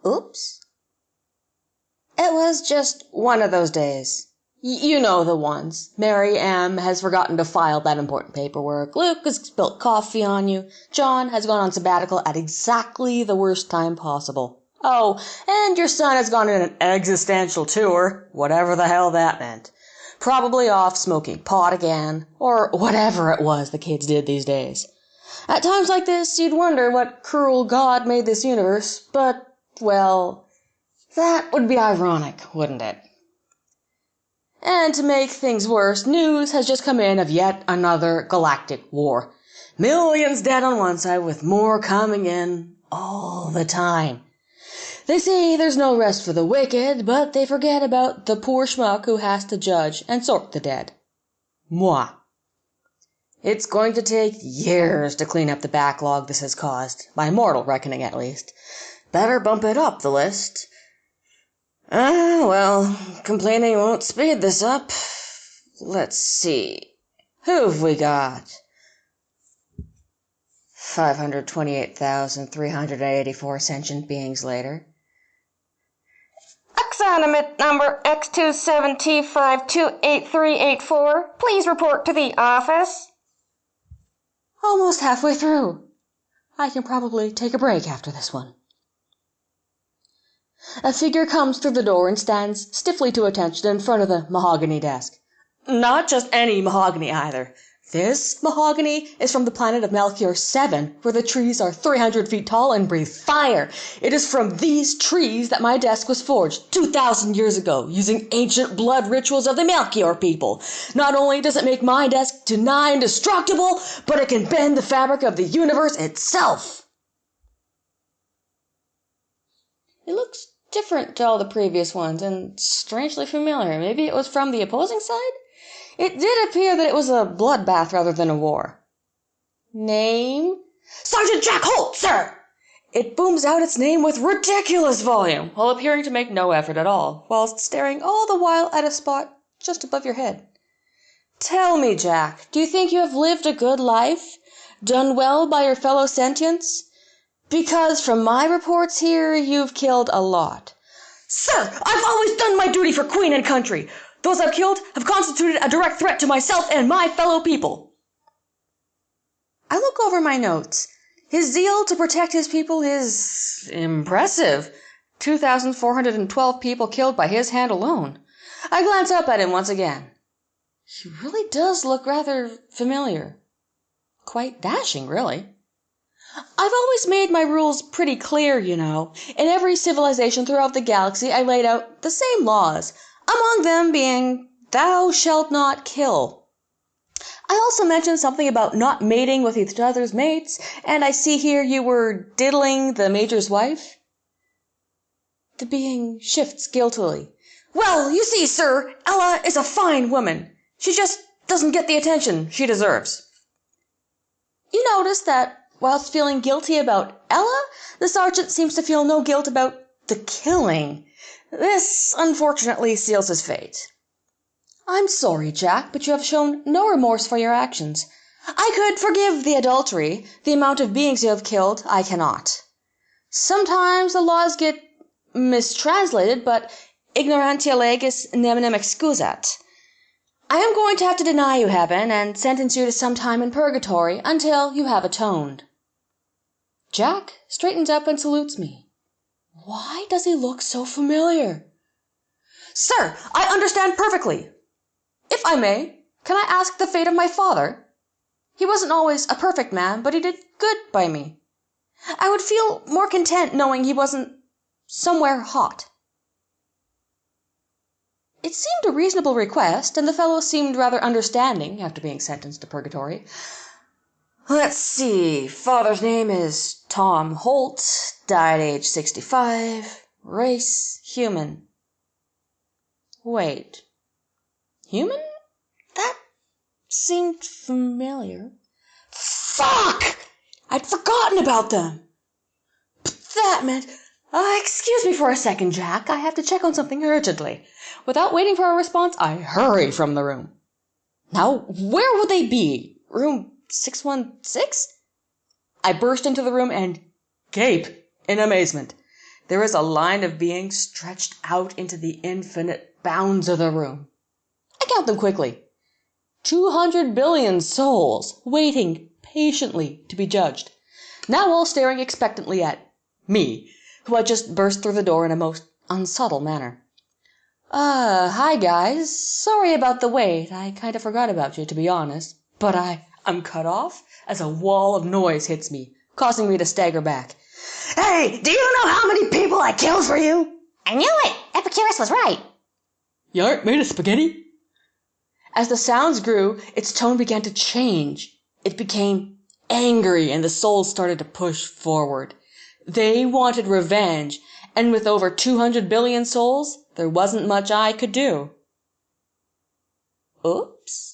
Oops. It was just one of those days. You know the ones. Mary M. has forgotten to file that important paperwork. Luke has spilt coffee on you. John has gone on sabbatical at exactly the worst time possible. Oh, and your son has gone on an existential tour, whatever the hell that meant. Probably off smoking pot again, or whatever it was the kids did these days. At times like this, you'd wonder what cruel God made this universe, but, well, that would be ironic, wouldn't it? And to make things worse, news has just come in of yet another galactic war. Millions dead on one side with more coming in all the time. They say there's no rest for the wicked, but they forget about the poor schmuck who has to judge and sort the dead. Moi. It's going to take years to clean up the backlog this has caused, by mortal reckoning at least. Better bump it up the list. Well, complaining won't speed this up. Let's see. Who've we got? 528,384 sentient beings later. Exanimate number X27T528384. Please report to the office. Almost halfway through. I can probably take a break after this one. A figure comes through the door and stands stiffly to attention in front of the mahogany desk. Not just any mahogany either. This mahogany is from the planet of Melchior 7, where the trees are 300 feet tall and breathe fire. It is from these trees that my desk was forged 2,000 years ago, using ancient blood rituals of the Melchior people. Not only does it make my desk to nigh indestructible, but it can bend the fabric of the universe itself. It looks different to all the previous ones, and strangely familiar. Maybe it was from the opposing side? It did appear that it was a bloodbath rather than a war. Name? Sergeant Jack Holt, sir! It booms out its name with ridiculous volume, while appearing to make no effort at all, whilst staring all the while at a spot just above your head. Tell me, Jack, do you think you have lived a good life? Done well by your fellow sentients? Because from my reports here, you've killed a lot. Sir, I've always done my duty for Queen and country. Those I've killed have constituted a direct threat to myself and my fellow people. I look over my notes. His zeal to protect his people is impressive. 2,412 people killed by his hand alone. I glance up at him once again. He really does look rather familiar. Quite dashing, really. I've always made my rules pretty clear, you know. In every civilization throughout the galaxy, I laid out the same laws, among them being, thou shalt not kill. I also mentioned something about not mating with each other's mates, and I see here you were diddling the Major's wife. The being shifts guiltily. Well, you see, sir, Ella is a fine woman. She just doesn't get the attention she deserves. You notice that whilst feeling guilty about Ella, the sergeant seems to feel no guilt about the killing. This, unfortunately, seals his fate. I'm sorry, Jack, but you have shown no remorse for your actions. I could forgive the adultery. The amount of beings you have killed, I cannot. Sometimes the laws get mistranslated, but ignorantia legis neminem excusat. I am going to have to deny you heaven and sentence you to some time in purgatory until you have atoned. Jack straightens up and salutes me. Why does he look so familiar? Sir, I understand perfectly. If I may, can I ask the fate of my father? He wasn't always a perfect man, but he did good by me. I would feel more content knowing he wasn't somewhere hot. It seemed a reasonable request, and the fellow seemed rather understanding after being sentenced to purgatory. Let's see. Father's name is Tom Holt, died age 65, race human. Wait. Human? That seemed familiar. Fuck! I'd forgotten about them. But that meant... excuse me for a second, Jack. I have to check on something urgently. Without waiting for a response, I hurry from the room. Now, where would they be? Room 616? I burst into the room and gape in amazement. There was a line of beings stretched out into the infinite bounds of the room. I count them quickly. 200 billion souls waiting patiently to be judged, now all staring expectantly at me, who had just burst through the door in a most unsubtle manner. Hi guys. Sorry about the wait. I kind of forgot about you, to be honest. But I'm cut off as a wall of noise hits me, causing me to stagger back. Hey, do you know how many people I killed for you? I knew it! Epicurus was right. You aren't made of spaghetti? As the sounds grew, its tone began to change. It became angry, and the souls started to push forward. They wanted revenge, and with over 200 billion souls, there wasn't much I could do. Oops.